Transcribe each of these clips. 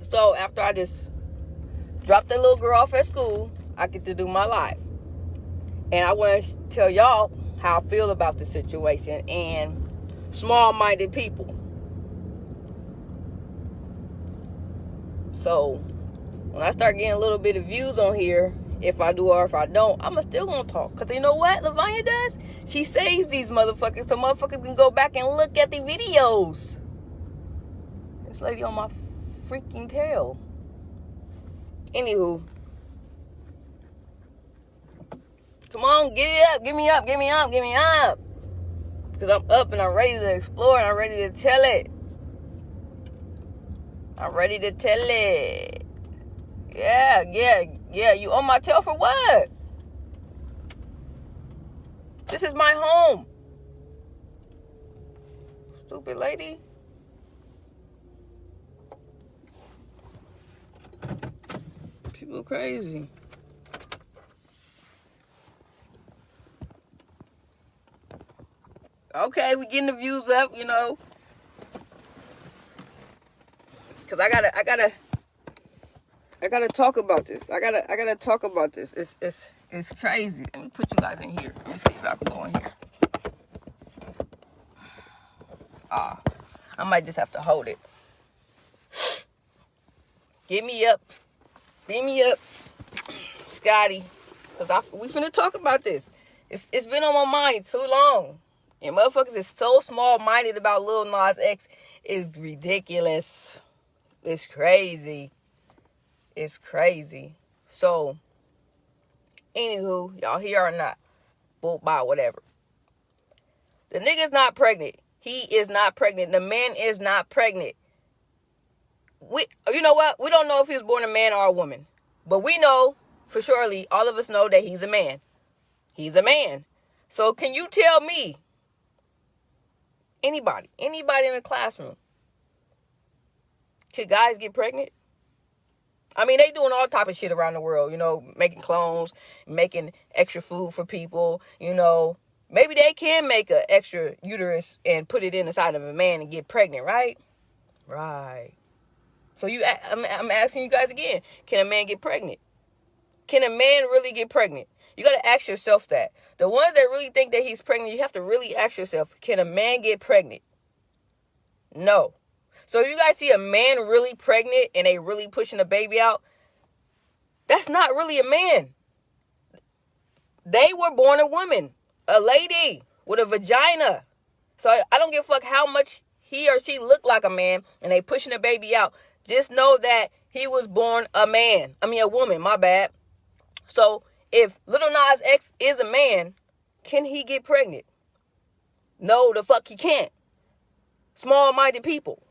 So after I just dropped that little girl off at school, I get to do my life. And I want to tell y'all how I feel about the situation and small-minded people. So when I start getting a little bit of views on here, if I do or if I don't, I'm still gonna talk. Because you know what Lavanya does? She saves these motherfuckers so motherfuckers can go back and look at the videos. This lady on my freaking tail. Anywho. Come on, get it up. Get me up. Get me up. Get me up. Because I'm up and I'm ready to explore and I'm ready to tell it. I'm ready to tell it. Yeah. You on my tail for what? This is my home. Stupid lady. People crazy. Okay, we getting the views up, you know. Cause I gotta talk about this. I gotta talk about this. It's crazy. Let me put you guys in here. Let me see if I can go in here. I might just have to hold it. Get me up. Beat me up, Scotty. Cause we finna talk about this. It's been on my mind too long. And motherfuckers is so small-minded about Lil Nas X. It's ridiculous. It's crazy. It's crazy. So, anywho, y'all here or not, bull by whatever. The nigga's not pregnant. He is not pregnant. The man is not pregnant. You know what? We don't know if he was born a man or a woman. But we know, for surely, all of us know that he's a man. He's a man. So can you tell me, anybody in the classroom, could guys get pregnant? I mean, they doing all type of shit around the world, you know, making clones, making extra food for people, you know. Maybe they can make an extra uterus and put it inside of a man and get pregnant, right? Right. So I'm asking you guys again, can a man get pregnant? Can a man really get pregnant? You got to ask yourself that. The ones that really think that he's pregnant, you have to really ask yourself, can a man get pregnant? No. So if you guys see a man really pregnant and they really pushing a baby out, that's not really a man. They were born a woman, a lady with a vagina. So I don't give a fuck how much he or she look like a man and they pushing a baby out. Just know that he was born a man. I mean, a woman, my bad. So if Lil Nas X is a man, can he get pregnant? No, the fuck he can't. Small-minded people.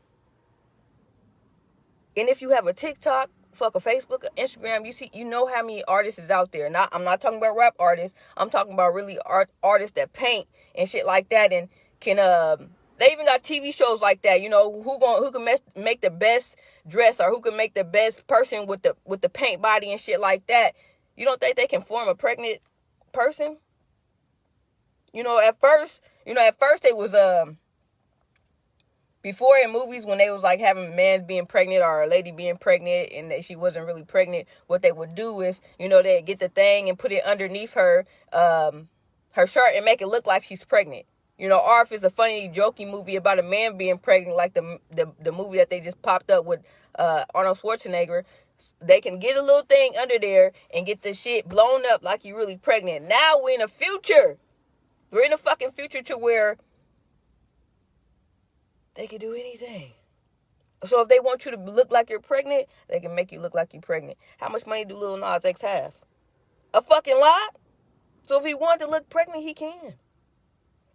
And if you have a TikTok, fuck a Facebook, or Instagram, you know how many artists is out there. I'm not talking about rap artists. I'm talking about really artists that paint and shit like that, and can they even got TV shows like that. You know who can make the best dress, or who can make the best person with the paint body and shit like that. You don't think they can form a pregnant person? You know, at first they was before in movies, when they was like having a man being pregnant or a lady being pregnant and that she wasn't really pregnant, what they would do is, you know, they'd get the thing and put it underneath her shirt and make it look like she's pregnant. You know, or if it's a funny, jokey movie about a man being pregnant, like the movie that they just popped up with Arnold Schwarzenegger, they can get a little thing under there and get the shit blown up like you're really pregnant. Now we're in a future. We're in a fucking future to where they can do anything. So if they want you to look like you're pregnant, they can make you look like you're pregnant. How much money do Lil Nas X have? A fucking lot. So if he wanted to look pregnant, he can.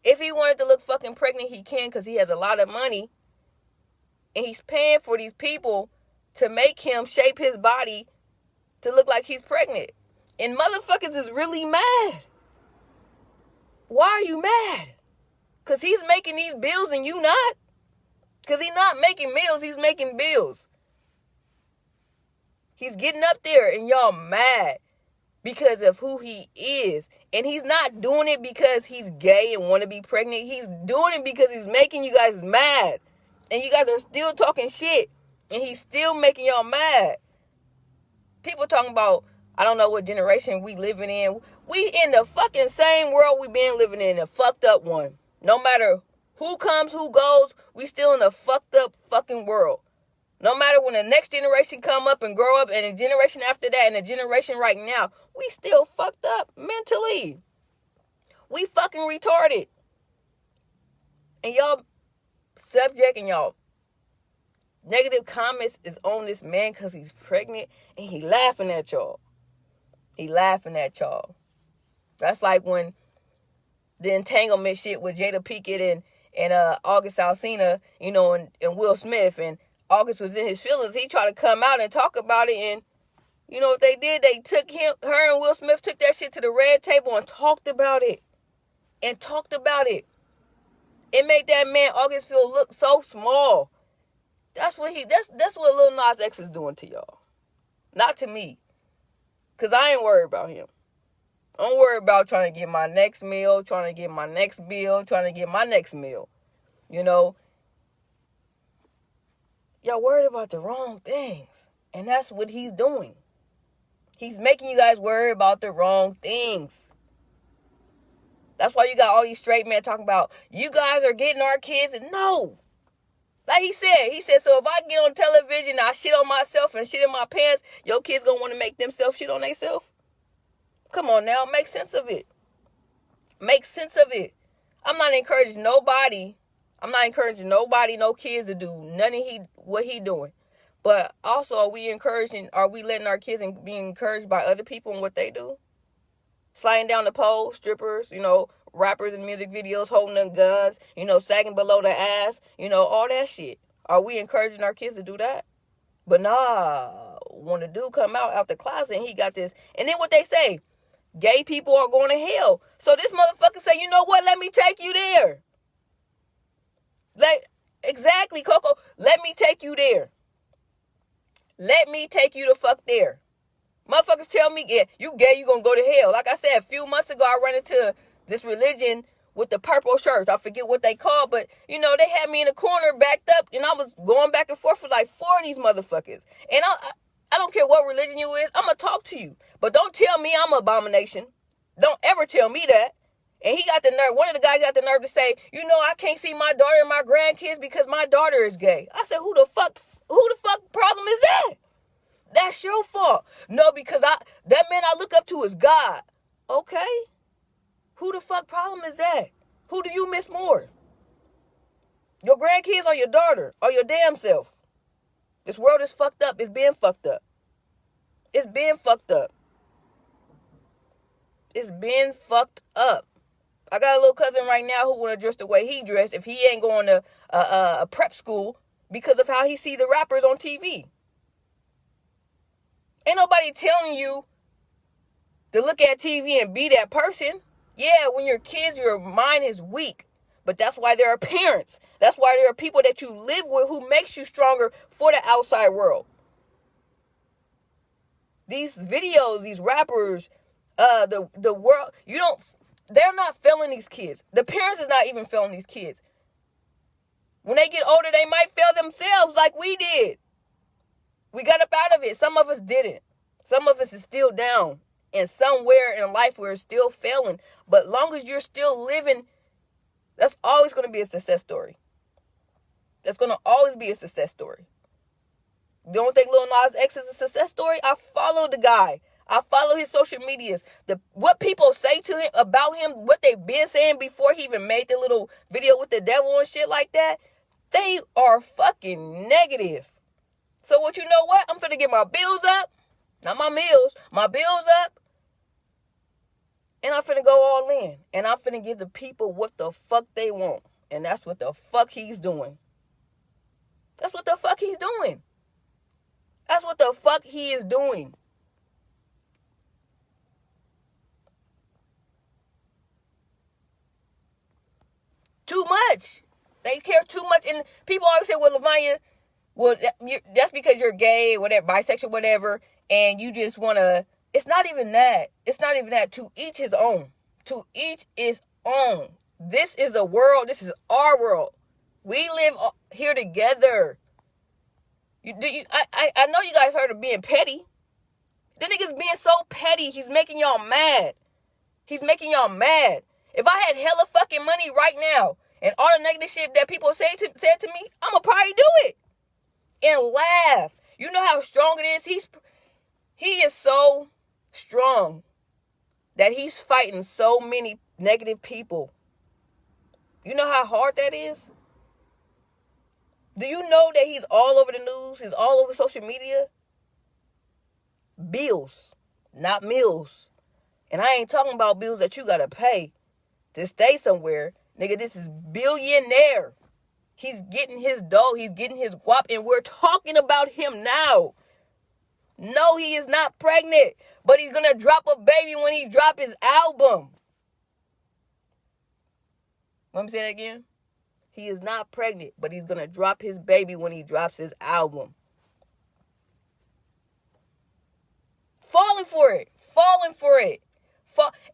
If he wanted to look fucking pregnant, he can, because he has a lot of money. And he's paying for these people to make him shape his body to look like he's pregnant. And motherfuckers is really mad. Why are you mad? Because he's making these bills and you not? Because he's not making meals, he's making bills. He's getting up there and y'all mad because of who he is. And he's not doing it because he's gay and want to be pregnant. He's doing it because he's making you guys mad. And you guys are still talking shit. And he's still making y'all mad. People talking about, I don't know what generation we living in. We in the fucking same world we been living in, a fucked up one. No matter who comes, who goes, we still in a fucked up fucking world. No matter when the next generation come up and grow up, and the generation after that, and the generation right now, we still fucked up mentally. We fucking retarded. And y'all subject and y'all negative comments is on this man because he's pregnant, and he laughing at y'all. He laughing at y'all. That's like when the entanglement shit with Jada Pinkett and August Alsina, you know, and Will Smith, and August was in his feelings. He tried to come out and talk about it, and you know what they did? They took her and Will Smith took that shit to the red table and talked about it. It made that man August feel look so small. That's what Lil Nas X is doing to y'all. Not to me. Cause I ain't worried about him. I'm worried about trying to get my next meal, trying to get my next bill, trying to get my next meal. You know, y'all worried about the wrong things. And that's what he's doing. He's making you guys worry about the wrong things. That's why you got all these straight men talking about, you guys are getting our kids. And no. Like he said, so if I get on television and I shit on myself and shit in my pants, your kids gonna want to make themselves shit on themselves? Come on now, make sense of it. Make sense of it. I'm not encouraging nobody, no kids to do none of what he doing. But also, are we letting our kids be encouraged by other people and what they do? Sliding down the pole, strippers, you know, rappers in music videos holding them guns, you know, sagging below the ass, you know, all that shit. Are we encouraging our kids to do that? But nah, when the dude come out the closet and he got this, and then what they say, gay people are going to hell. So this motherfucker say, you know what, let me take you there. Exactly, Coco, let me take you there. Let me take you the fuck there. Motherfuckers tell me, yeah, you gay, you gonna go to hell. Like I said, a few months ago, I ran into this religion with the purple shirts. I forget what they called, but, you know, they had me in a corner backed up, and I was going back and forth with like 4 of these motherfuckers. And I don't care what religion you is, I'm gonna talk to you. But don't tell me I'm an abomination. Don't ever tell me that. And he got the nerve, one of the guys got the nerve to say, you know, I can't see my daughter and my grandkids because my daughter is gay. I said, who the fuck problem is that? That's your fault. No, because that man I look up to is God. Okay. Who the fuck problem is that? Who do you miss more? Your grandkids or your daughter or your damn self? This world is fucked up. It's being fucked up. It's being fucked up. It's being fucked up. I got a little cousin right now who want to dress the way he dressed if he ain't going to a prep school because of how he see the rappers on TV. Ain't nobody telling you to look at TV and be that person. Yeah, when you're kids, your mind is weak. But that's why there are parents. That's why there are people that you live with who makes you stronger for the outside world. These videos, these rappers, the world, they're not failing these kids. The parents is not even failing these kids. When they get older, they might fail themselves like we did. We got up out of it. Some of us didn't. Some of us is still down. And somewhere in life we're still failing. But long as you're still living, that's always going to be a success story. That's going to always be a success story. You don't think Lil Nas X is a success story? I follow the guy. I follow his social medias. What people say to him about him, what they've been saying before he even made the little video with the devil and shit like that, they are fucking negative. So what, you know what? I'm finna get my bills up. Not my meals. My bills up. And I'm finna go all in. And I'm finna give the people what the fuck they want. And that's what the fuck he's doing. That's what the fuck he's doing. That's what the fuck he is doing. Too much. They care too much. And people always say, well, Lavanya, well, that's because you're gay, whatever, bisexual, whatever, and you just want to, it's not even that. It's not even that. To each his own. To each his own. This is a world. This is our world. We live here together. I know you guys heard of being petty. The nigga's being so petty. He's making y'all mad. He's making y'all mad. If I had hella fucking money right now and all the negative shit that people said to me, I'ma probably do it and laugh. You know how strong it is. He is so strong that he's fighting so many negative people. You know how hard that is? Do you know that he's all over the news? He's all over social media? Bills, not meals. And I ain't talking about bills that you gotta pay to stay somewhere. Nigga, this is billionaire. He's getting his dough. He's getting his guap. And we're talking about him now. No, he is not pregnant. But he's gonna drop a baby when he drop his album. Let me say that again. He is not pregnant, but he's gonna drop his baby when he drops his album. Falling for it.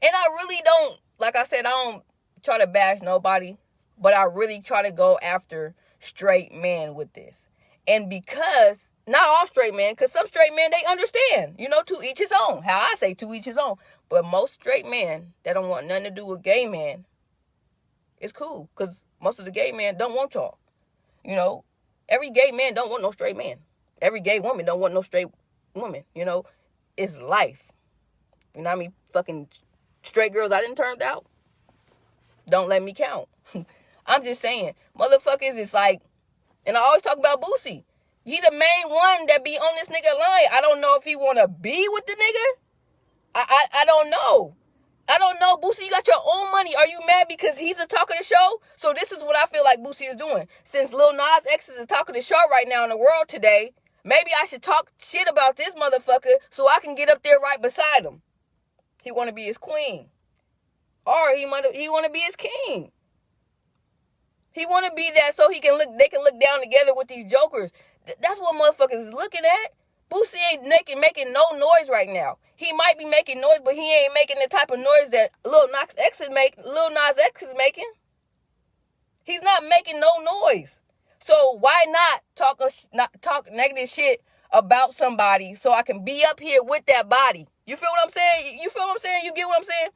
And I really don't, like I said, I don't try to bash nobody, but I really try to go after straight men with this. And because, not all straight men, because some straight men, they understand, to each his own. How I say to each his own. But most straight men that don't want nothing to do with gay men, it's cool, because most of the gay men don't want y'all. Every gay man don't want no straight man. Every gay woman don't want no straight woman, It's life. You know how many fucking straight girls I didn't turn out? Don't let me count. I'm just saying, motherfuckers, it's like, and I always talk about Boosie. He the main one that be on this nigga line. I don't know if he want to be with the nigga. I don't know. I don't know. Boosie, you got your own money. Are you mad because he's a talk of the show? So this is what I feel like Boosie is doing. Since Lil Nas X is a talk of the show right now in the world today, maybe I should talk shit about this motherfucker so I can get up there right beside him. He want to be his queen. Or he want to be his king. He want to be that so they can look down together with these jokers. That's what motherfuckers is looking at. Boosie ain't making no noise right now. He might be making noise, but he ain't making the type of noise that Lil Nas X is making. He's not making no noise. So why not talk negative shit about somebody so I can be up here with that body? You feel what I'm saying? You get what I'm saying?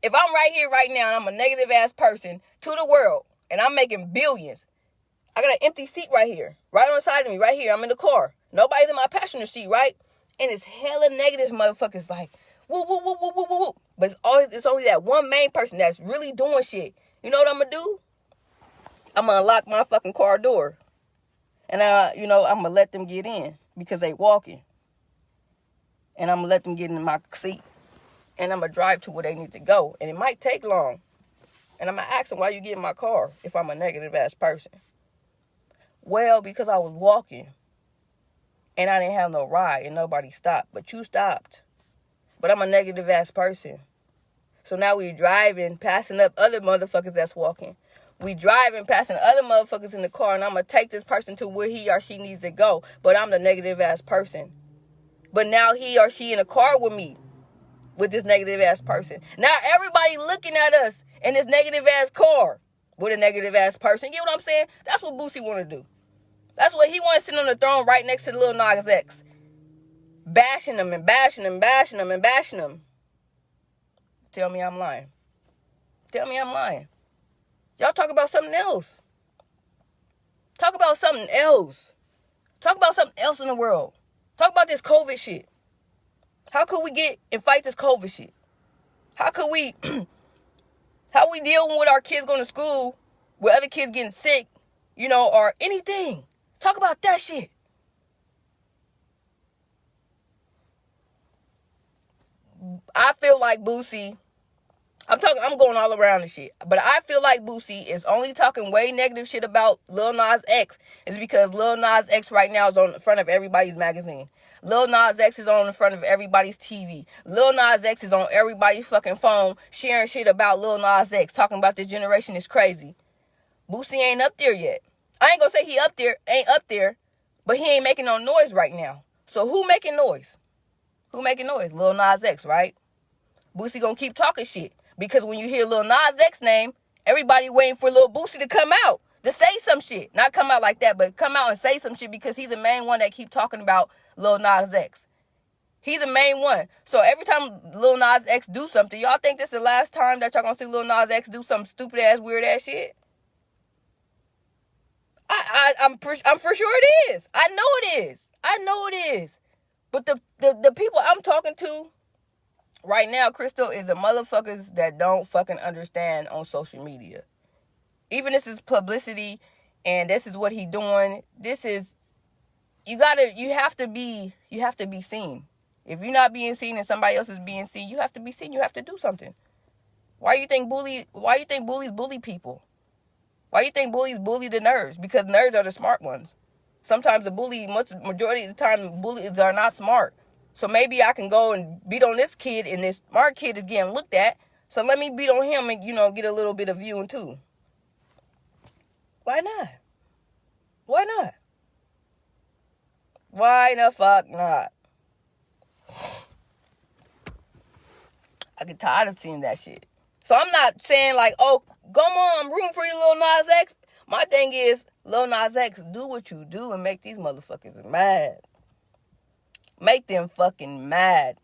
If I'm right here right now and I'm a negative ass person to the world and I'm making billions, I got an empty seat right here, right on the side of me, right here. I'm in the car. Nobody's in my passenger seat, right? And it's hella negative motherfuckers like, woo, woo, woo, woo, woo, woo, woo. But it's only that one main person that's really doing shit. You know what I'm going to do? I'm going to unlock my fucking car door. And, I'm going to let them get in because they walking. And I'm going to let them get in my seat. And I'm going to drive to where they need to go. And it might take long. And I'm going to ask them, why you get in my car if I'm a negative ass person? Well, because I was walking. And I didn't have no ride and nobody stopped. But you stopped. But I'm a negative ass person. So now we driving, passing up other motherfuckers that's walking. We driving, passing other motherfuckers in the car. And I'm going to take this person to where he or she needs to go. But I'm the negative ass person. But now he or she in a car with me. With this negative ass person. Now everybody looking at us in this negative ass car. With a negative ass person. You get what I'm saying? That's what Boosie want to do. That's what he wants to sit on the throne right next to Lil Nas X. Bashing him and bashing him, bashing him and bashing him. Tell me I'm lying. Tell me I'm lying. Y'all talk about something else. Talk about something else. Talk about something else in the world. Talk about this COVID shit. How could we get and fight this COVID shit? How could we, how we deal with our kids going to school with other kids getting sick, or anything? Talk about that shit. I feel like Boosie, I'm going all around the shit, but I feel like Boosie is only talking way negative shit about Lil Nas X is because Lil Nas X right now is on the front of everybody's magazine. Lil Nas X is on the front of everybody's TV. Lil Nas X is on everybody's fucking phone sharing shit about Lil Nas X, talking about this generation is crazy. Boosie ain't up there yet. I ain't gonna say he ain't up there, but he ain't making no noise right now. So who making noise? Who making noise? Lil Nas X, right? Boosie gonna keep talking shit. Because when you hear Lil Nas X name, everybody waiting for Lil Boosie to come out To say some shit. Not come out like that, but come out and say some shit because he's the main one that keep talking about Lil Nas X. He's the main one. So every time Lil Nas X do something, y'all think this is the last time that y'all gonna see Lil Nas X do some stupid ass, weird ass shit? I'm for sure it is. I know it is. I know it is. But the people I'm talking to right now, Crystal, is the motherfuckers that don't fucking understand on social media. Even this is publicity and this is what he doing. This is, you have to be seen. If you're not being seen and somebody else is being seen, you have to be seen. You have to do something. Why you think bullies bully people? Why you think bullies bully the nerds? Because nerds are the smart ones. Sometimes majority of the time, bullies are not smart. So maybe I can go and beat on this kid and this smart kid is getting looked at. So let me beat on him and, get a little bit of viewing too. Why not? Why not? Why the fuck not? I get tired of seeing that shit. So I'm not saying like, oh, come on, I'm rooting for you, Lil Nas X. My thing is, Lil Nas X, do what you do and make these motherfuckers mad. Make them fucking mad.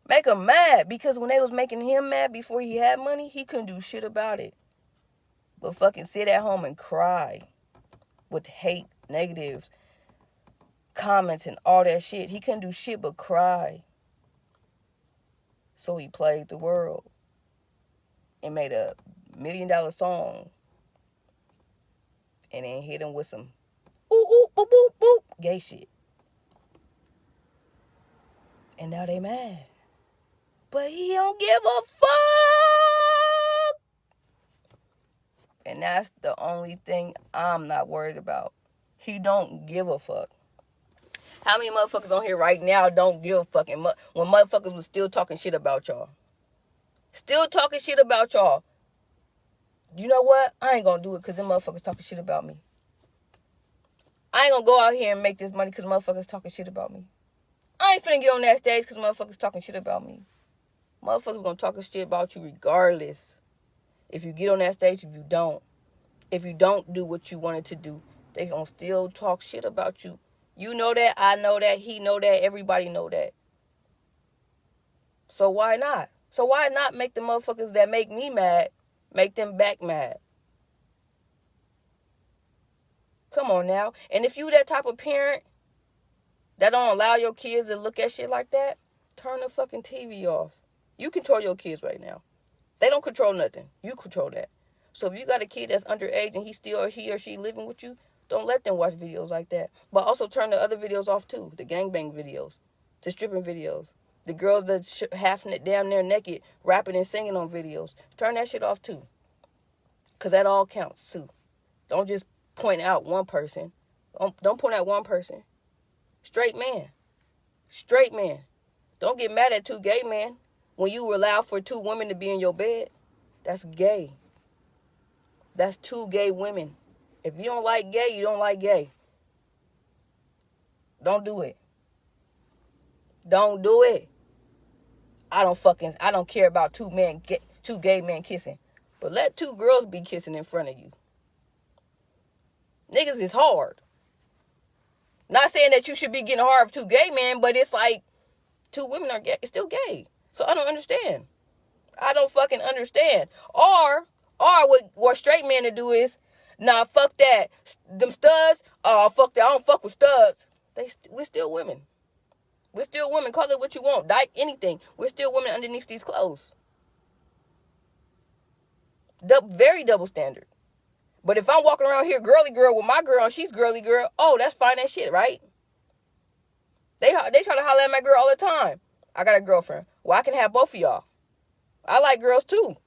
Make them mad. Because when they was making him mad before he had money, he couldn't do shit about it. But fucking sit at home and cry with hate, negatives, comments, and all that shit. He couldn't do shit but cry. So he played the world and made a $1 million song and then hit him with some ooh, ooh, boop, boop, boop, gay shit. And now they mad. But he don't give a fuck. And that's the only thing I'm not worried about. He don't give a fuck. How many motherfuckers on here right now don't give a fuck? And when motherfuckers was still talking shit about y'all. Still talking shit about y'all. You know what? I ain't gonna do it because them motherfuckers talking shit about me. I ain't gonna go out here and make this money because motherfuckers talking shit about me. I ain't finna get on that stage because motherfuckers talking shit about me. Motherfuckers gonna talk shit about you regardless. If you get on that stage, if you don't. If you don't do what you wanted to do, they gonna still talk shit about you. You know that, I know that, he know that, everybody know that. So why not? So why not make the motherfuckers that make me mad, make them back mad? Come on now. And if you that type of parent that don't allow your kids to look at shit like that, turn the fucking TV off. You control your kids right now. They don't control nothing. You control that. So if you got a kid that's underage and he or she living with you, don't let them watch videos like that. But also turn the other videos off too. The gangbang videos. The stripping videos. The girls that half damn near naked rapping and singing on videos. Turn that shit off too. Because that all counts too. Don't just point out one person. Don't point out one person. Straight man. Straight man. Don't get mad at two gay men when you allow for two women to be in your bed. That's gay. That's two gay women. If you don't like gay, you don't like gay. Don't do it. Don't do it. I don't care about two gay men kissing. But let two girls be kissing in front of you. Niggas is hard. Not saying that you should be getting hard with two gay men, but it's like two women are gay. It's still gay. So I don't understand. I don't fucking understand. Or what straight men to do is, nah, fuck that. Them studs, fuck that. I don't fuck with studs. We're still women. We're still women. Call it what you want. Dyke, anything. We're still women underneath these clothes. Very double standard. But if I'm walking around here girly girl with my girl and she's girly girl, oh, that's fine as shit, right? They try to holler at my girl all the time. I got a girlfriend. Well, I can have both of y'all. I like girls too.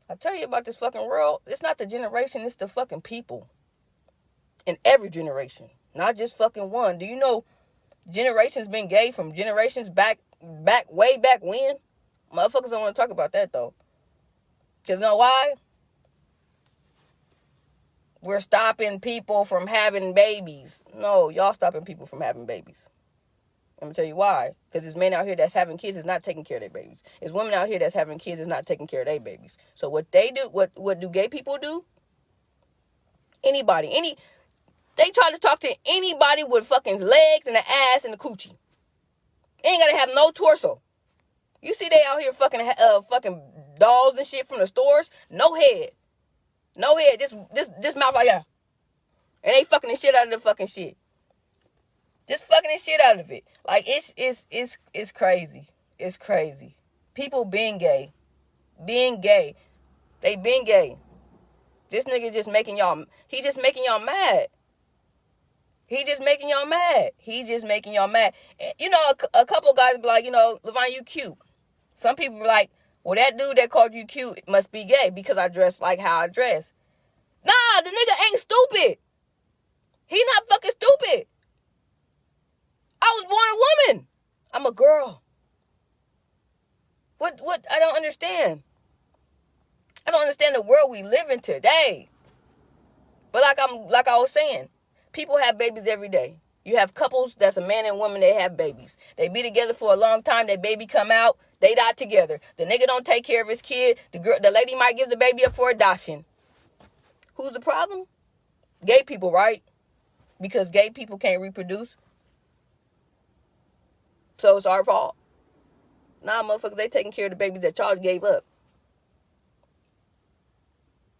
I tell you about this fucking world. It's not the generation, it's the fucking people. In every generation. Not just fucking one. Do you know generations been gay from generations way back when? Motherfuckers don't want to talk about that though. Because you know why? We're stopping people from having babies. No, y'all stopping people from having babies. Let me tell you why. Because there's men out here that's having kids is not taking care of their babies. There's women out here that's having kids is not taking care of their babies. So what they do, what do gay people do? Anybody, they try to talk to anybody with fucking legs and an ass and a coochie. They ain't gotta have no torso. You see they out here fucking dolls and shit from the stores? No head. No head. This mouth like that. And they fucking the shit out of the fucking shit. Just fucking the shit out of it. Like, it's crazy. It's crazy. People being gay. Being gay. They being gay. This nigga just making y'all, he just making y'all mad. He just making y'all mad. He just making y'all mad. You know, a couple guys be like, you know, Levine, you cute. Some people be like, well, that dude that called you cute must be gay because I dress like how I dress. Nah, the nigga ain't stupid. He not fucking stupid. I was born a woman. I'm a girl. What? I don't understand. I don't understand the world we live in today. But like I was saying, people have babies every day. You have couples that's a man and woman, they have babies. They be together for a long time, their baby come out, they die together. The nigga don't take care of his kid. The lady might give the baby up for adoption. Who's the problem? Gay people, right? Because gay people can't reproduce. So it's our fault. Nah, motherfuckers, they taking care of the babies that y'all gave up.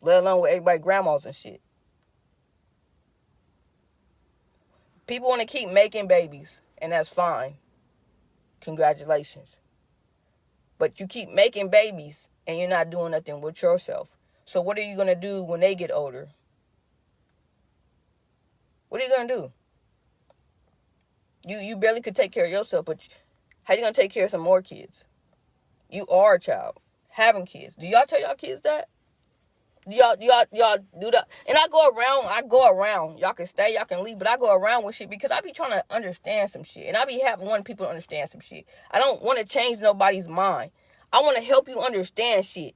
Let alone with everybody grandmas and shit. People want to keep making babies, and that's fine. Congratulations. But you keep making babies, and you're not doing nothing with yourself. So what are you going to do when they get older? What are you going to do? You barely could take care of yourself, but how you going to take care of some more kids? You are a child, having kids. Do y'all tell y'all kids that? Y'all do that? And I go around. Y'all can stay, y'all can leave, but I go around with shit because I be trying to understand some shit. And I be wanting people to understand some shit. I don't want to change nobody's mind. I want to help you understand shit.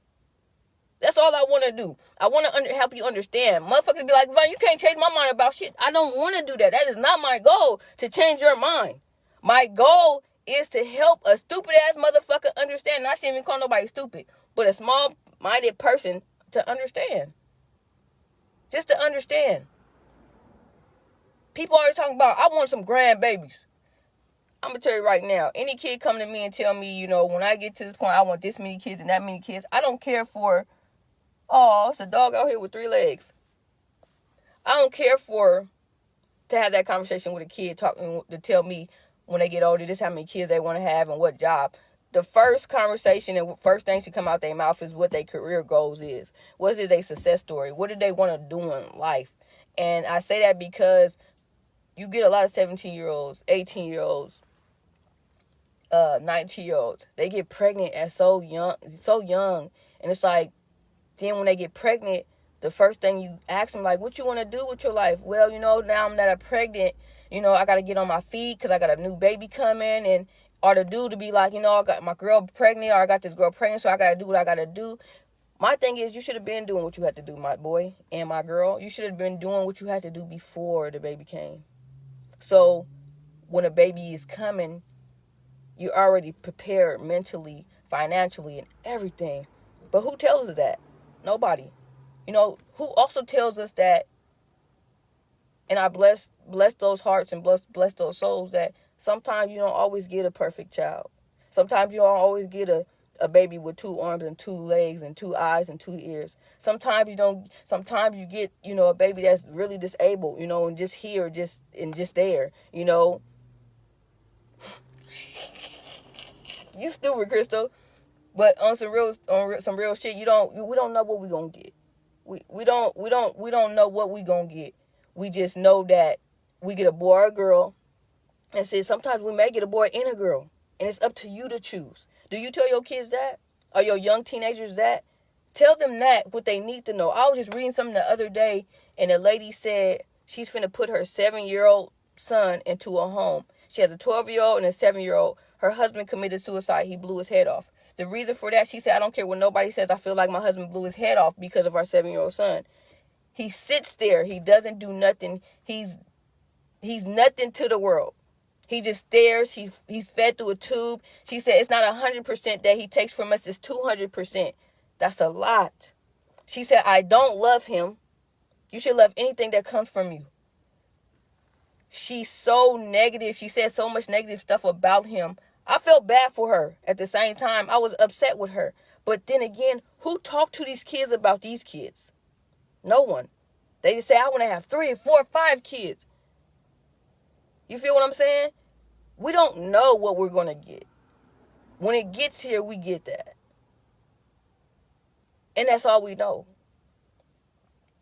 That's all I want to do. I want to help you understand. Motherfuckers be like, Vaughn, you can't change my mind about shit. I don't want to do that. That is not my goal, to change your mind. My goal is to help a stupid-ass motherfucker understand. And I shouldn't even call nobody stupid, but a small-minded person to understand. Just to understand. People always talking about, I want some grandbabies. I'm going to tell you right now, any kid come to me and tell me, you know, when I get to this point, I want this many kids and that many kids. I don't care for, oh, it's a dog out here with 3 legs. I don't care to have that conversation with a kid to tell me when they get older, this how many kids they want to have and what job. The first conversation and first thing to come out their mouth is what their career goals is. What is their success story? What do they want to do in life? And I say that because you get a lot of 17-year-olds, 18-year-olds, 19-year-olds. They get pregnant at so young. And it's like, then when they get pregnant, the first thing you ask them, like, what you want to do with your life? Well, you know, now that I'm pregnant, you know, I got to get on my feet because I got a new baby coming. And or the dude to be like, you know, I got my girl pregnant, or I got this girl pregnant, so I got to do what I got to do. My thing is, you should have been doing what you had to do, my boy and my girl. You should have been doing what you had to do before the baby came. So when a baby is coming, you're already prepared mentally, financially, and everything. But who tells us that? Nobody. You know, who also tells us that, and I bless those hearts and bless those souls, that sometimes you don't always get a perfect child. Sometimes you don't always get a baby with 2 arms and 2 legs and 2 eyes and 2 ears. Sometimes you don't. Sometimes you get, you know, a baby that's really disabled, you know, and just here, just there, you know. You stupid, Crystal. But on some real shit, we don't know what we gonna get. We don't know what we gonna get. We just know that we get a boy or a girl. And says sometimes we may get a boy and a girl. And it's up to you to choose. Do you tell your kids that? Or your young teenagers that? Tell them that, what they need to know. I was just reading something the other day, and a lady said she's finna put her 7-year-old son into a home. She has a 12-year-old and a 7-year-old. Her husband committed suicide. He blew his head off. The reason for that, she said, I don't care what nobody says. I feel like my husband blew his head off because of our 7-year-old son. He sits there. He doesn't do nothing. He's nothing to the world. He just stares. He's fed through a tube. She said it's not 100% that he takes from us. It's 200%. That's a lot. She said, I don't love him. You should love anything that comes from you. She's so negative. She said so much negative stuff about him. I felt bad for her. At the same time, I was upset with her. But then again, who talked to these kids about these kids? No one. They just say, I want to have 3, 4, 5 kids. You feel what I'm saying? We don't know what we're going to get. When it gets here, we get that. And that's all we know.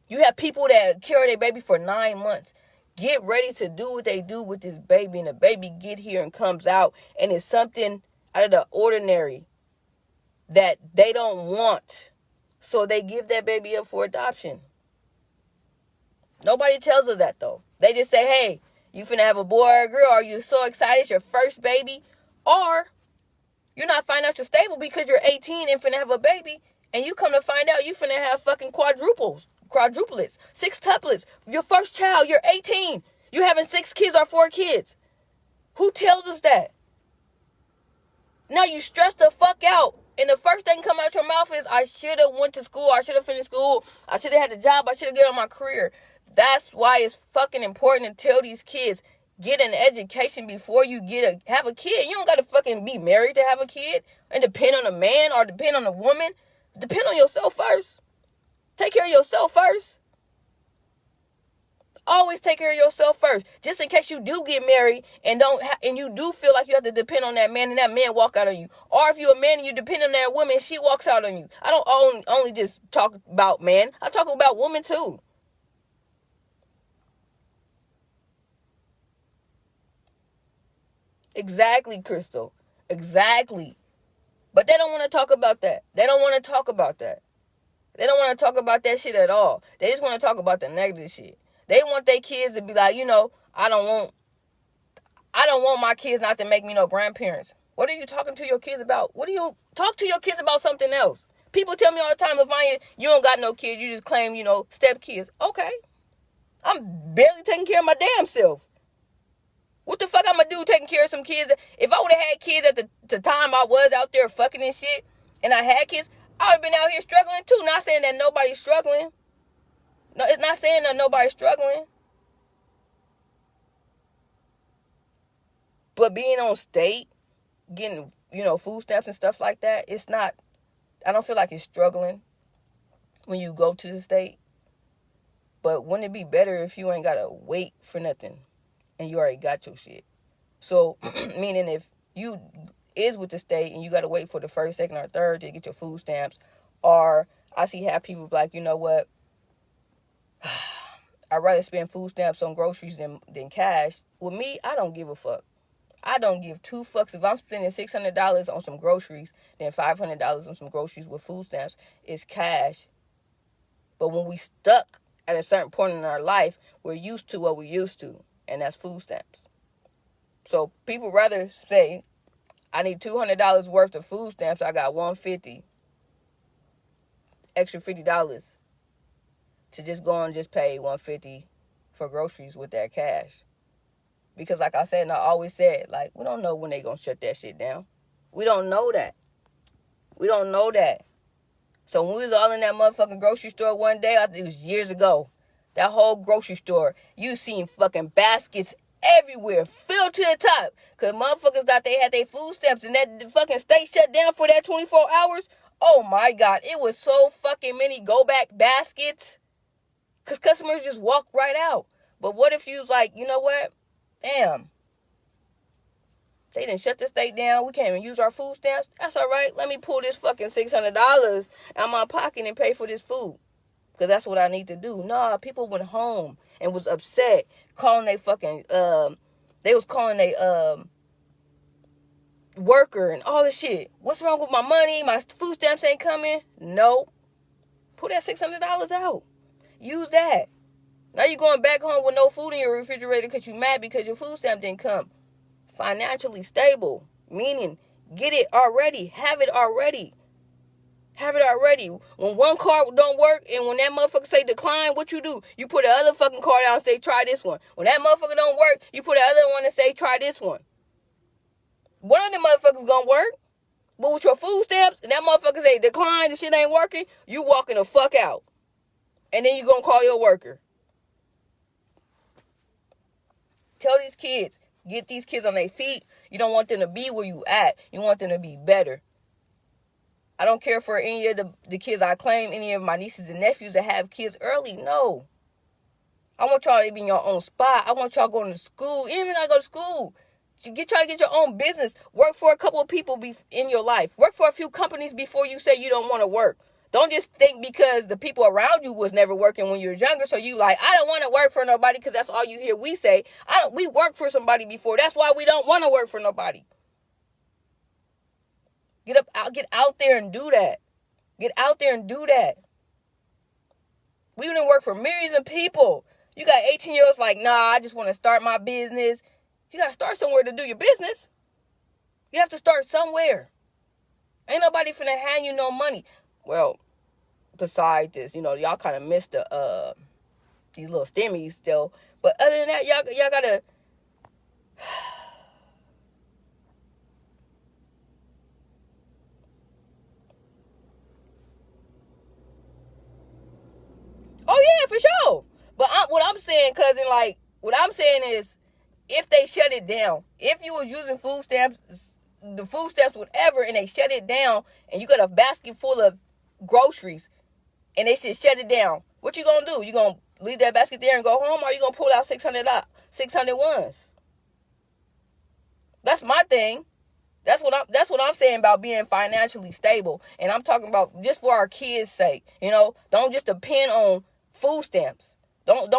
You have people that carry their baby for 9 months. Get ready to do what they do with this baby. And the baby get here and comes out. And it's something out of the ordinary that they don't want. So they give that baby up for adoption. Nobody tells us that though. They just say, hey, you finna have a boy or a girl. Are you so excited? It's your first baby. Or you're not financially stable because you're 18 and finna have a baby. And you come to find out you finna have fucking quadruplets, 6-tuplets. Your first child, you're 18. You having 6 kids or 4 kids. Who tells us that? Now you stress the fuck out. And the first thing come out your mouth is, I should have went to school. I should have finished school. I should have had a job. I should have get on my career. That's why it's fucking important to tell these kids, get an education before you have a kid. You don't got to fucking be married to have a kid and depend on a man or depend on a woman. Depend on yourself first. Take care of yourself first. Always take care of yourself first. Just in case you do get married and and you do feel like you have to depend on that man and that man walk out on you. Or if you're a man and you depend on that woman, she walks out on you. I don't only just talk about man. I talk about women too. Exactly, Crystal. Exactly. But they don't want to talk about that. They don't want to talk about that. They don't want to talk about that shit at all. They just want to talk about the negative shit. They want their kids to be like, I don't want my kids not to make me no grandparents. What are you talking to your kids about? What do you talk to your kids about something else? People tell me all the time, Lavanya, you don't got no kids. You just claim, step kids. Okay. I'm barely taking care of my damn self. What the fuck I'm gonna do taking care of some kids? If I would have had kids at the time I was out there fucking and shit, and I had kids, I would have been out here struggling too. Not saying that nobody's struggling. No, it's not saying that nobody's struggling. But being on state, getting, food stamps and stuff like that, it's not, I don't feel like it's struggling when you go to the state. But wouldn't it be better if you ain't gotta wait for nothing and you already got your shit? So, meaning if you is with the state and you gotta wait for the first, second, or third to get your food stamps, or I see half people be like, you know what? I'd rather spend food stamps on groceries than cash. With me, I don't give a fuck. I don't give 2 fucks if I'm spending $600 on some groceries than $500 on some groceries with food stamps. It's cash. But when we stuck at a certain point in our life, we're used to what we used to, and that's food stamps. So people rather say, I need $200 worth of food stamps. I got $150, extra $50 to just go and just pay $150 for groceries with that cash. Because like I said, and I always said, like, we don't know when they gonna shut that shit down. We don't know that. We don't know that. So when we was all in that motherfucking grocery store one day, I think it was years ago, that whole grocery store, you seen fucking baskets everywhere, filled to the top. Because motherfuckers thought they had their food stamps and that fucking state shut down for that 24 hours. Oh my God, it was so fucking many go back baskets. Because customers just walk right out. But what if you was like, you know what? Damn. They didn't shut the state down. We can't even use our food stamps. That's all right. Let me pull this fucking $600 out of my pocket and pay for this food. Because that's what I need to do. Nah, people went home and was upset. Calling they fucking, they was calling they, worker and all this shit. What's wrong with my money? My food stamps ain't coming. No. Pull that $600 out. Use that. Now you're going back home with no food in your refrigerator because you're mad because your food stamp didn't come. Financially stable, meaning get it already, have it already. Have it already. When one card don't work and when that motherfucker say decline, what you do? You put the other fucking card out and say try this one. When that motherfucker don't work, you put the other one and say try this one. One of them motherfuckers gonna work. But with your food stamps and that motherfucker say decline, the shit ain't working, you walking the fuck out. And then you gonna call your worker. Tell these kids, get these kids on their feet. You don't want them to be where you at. You want them to be better. I don't care for any of the kids I claim, any of my nieces and nephews that have kids early. No. I want y'all to be in your own spot. I want y'all going to school. Even not go to school. Try to get your own business. Work for a couple of people in your life. Work for a few companies before you say you don't want to work. Don't just think because the people around you was never working when you were younger, so you like, I don't want to work for nobody because that's all you hear we say. We worked for somebody before. That's why we don't want to work for nobody. Get out there and do that. Get out there and do that. We didn't work for millions of people. You got 18-year-olds like, nah, I just want to start my business. You got to start somewhere to do your business. You have to start somewhere. Ain't nobody finna hand you no money. Well, besides this, y'all kind of missed these little stimmies still. But other than that, y'all gotta. Oh yeah, for sure. But what I'm saying, cousin, like what I'm saying is, if they shut it down, if you were using food stamps, whatever, and they shut it down, and you got a basket full of groceries, and they should shut it down, what you gonna do? You gonna leave that basket there and go home, or you gonna pull out 600 ones? That's my thing. That's what I'm saying about being financially stable, and I'm talking about just for our kids' sake. Don't just depend on food stamps. Don't.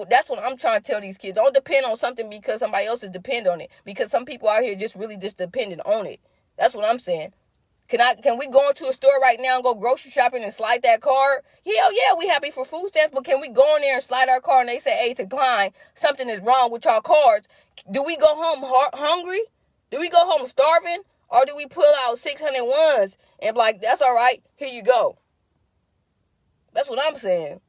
That's what I'm trying to tell these kids. Don't depend on something because somebody else is dependent on it. Because some people out here just really just dependent on it. That's what I'm saying. Can we go into a store right now and go grocery shopping and slide that card? Hell yeah, we happy for food stamps, but can we go in there and slide our card and they say, hey, decline, something is wrong with your cards? Do we go home hungry? Do we go home starving? Or do we pull out 600 ones and be like, that's all right, here you go? That's what I'm saying.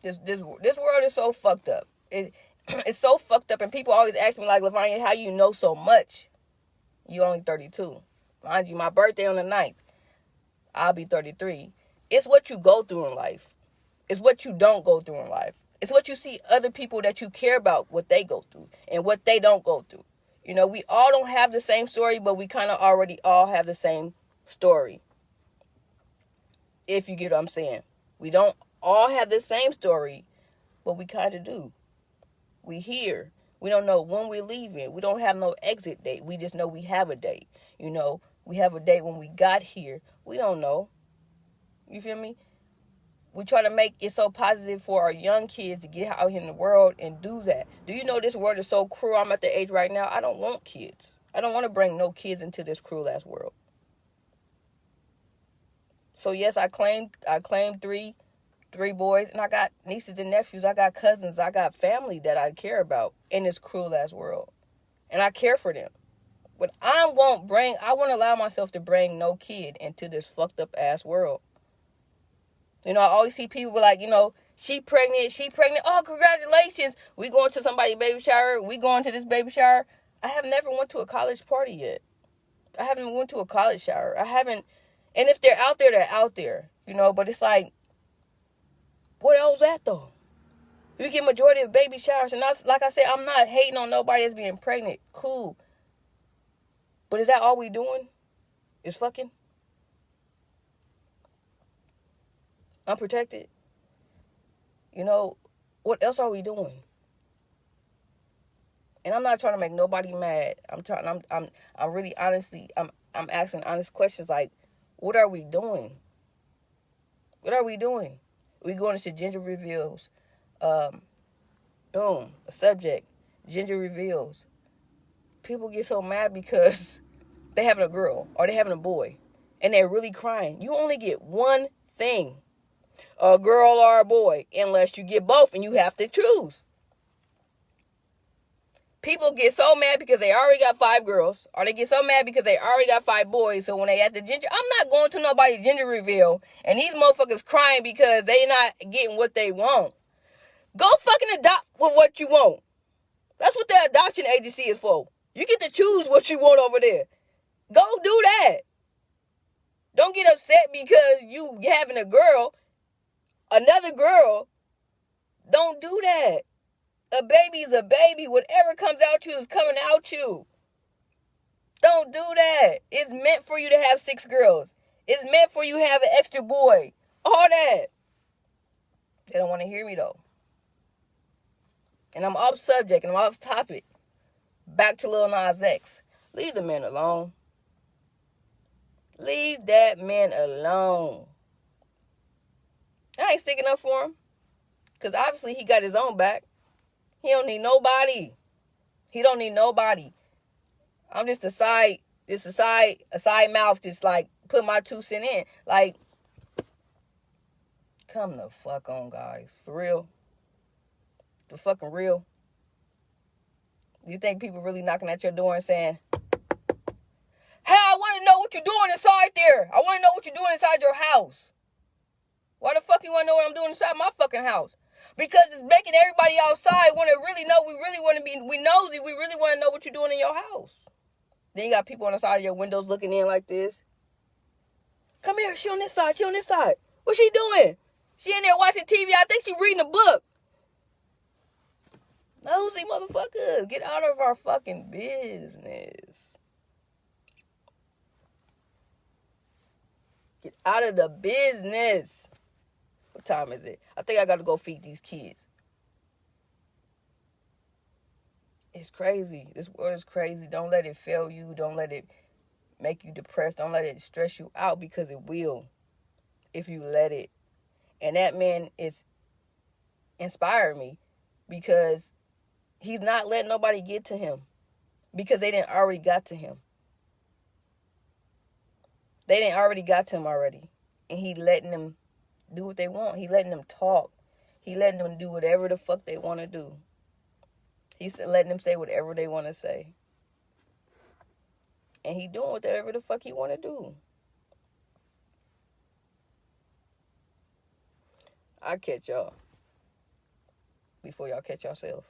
This world is so fucked up. It's so fucked up, and people always ask me, like, Lavanya, how you know so much? You only 32. Mind you, my birthday on the 9th. I'll be 33. It's what you go through in life. It's what you don't go through in life. It's what you see other people that you care about, what they go through, and what they don't go through. We all don't have the same story, but we kind of already all have the same story. If you get what I'm saying. We don't all have the same story, but we kind of do. We here. We don't know when we're leaving. We don't have no exit date. We just know we have a date. We have a date when we got here. We don't know. You feel me? We try to make it so positive for our young kids to get out here in the world and do that. Do you know this world is so cruel? I'm at the age right now, I don't want kids. I don't want to bring no kids into this cruel ass world. So yes, I claimed three boys, and I got nieces and nephews, I got cousins, I got family that I care about in this cruel ass world. And I care for them. But I won't allow myself to bring no kid into this fucked up ass world. I always see people like, she pregnant. Oh, congratulations. We going to somebody's baby shower. We going to this baby shower. I have never went to a college party yet. I haven't went to a college shower. I haven't. And if they're out there, they're out there, but it's like, what else that though? You get majority of baby showers. And like I said, I'm not hating on nobody that's being pregnant. Cool. But is that all we doing? Is fucking? Unprotected? What else are we doing? And I'm not trying to make nobody mad. I'm really honestly, I'm asking honest questions like, what are we doing? What are we doing? We going into gender reveals. Boom, a subject. Gender reveals. People get so mad because they having a girl or they having a boy, and they're really crying. You only get one thing, a girl or a boy, unless you get both, and you have to choose. People get so mad because they already got 5 girls, or they get so mad because they already got 5 boys. So when they at the gender, I'm not going to nobody's gender reveal, and these motherfuckers crying because they not getting what they want. Go fucking adopt with what you want. That's what the adoption agency is for. You get to choose what you want over there. Go do that. Don't get upset because you having a girl, another girl. Don't do that. A baby is a baby. Whatever comes out you is coming out you. Don't do that. It's meant for you to have 6 girls. It's meant for you to have an extra boy. All that. They don't want to hear me though. And I'm off subject and I'm off topic. Back to Lil Nas X. Leave the man alone. Leave that man alone. I ain't sticking up for him. Because obviously he got his own back. He don't need nobody. He don't need nobody. I'm just a side mouth, just like put my 2 cents in. Like, come the fuck on, guys. For real. The fucking real. You think people really knocking at your door and saying, hey, I want to know what you're doing inside there. I want to know what you're doing inside your house. Why the fuck you want to know what I'm doing inside my fucking house? Because it's making everybody outside want to really know. We really want to be, we nosy. We really want to know what you're doing in your house. Then you got people on the side of your windows looking in like this. Come here, she on this side, she on this side. What's she doing? She in there watching TV. I think she reading a book. Nosy motherfuckers, get out of our fucking business. Get out of the business. What time is it? I think I gotta go feed these kids. It's crazy. This world is crazy. Don't let it fail you. Don't let it make you depressed. Don't let it stress you out, because it will if you let it. And that man is inspired me because he's not letting nobody get to him, because they didn't already got to him. They didn't already got to him already. And he letting them do what they want. He letting them talk. He letting them do whatever the fuck they want to do. He's letting them say whatever they want to say. And he doing whatever the fuck he want to do. I'll catch y'all before y'all catch yourself.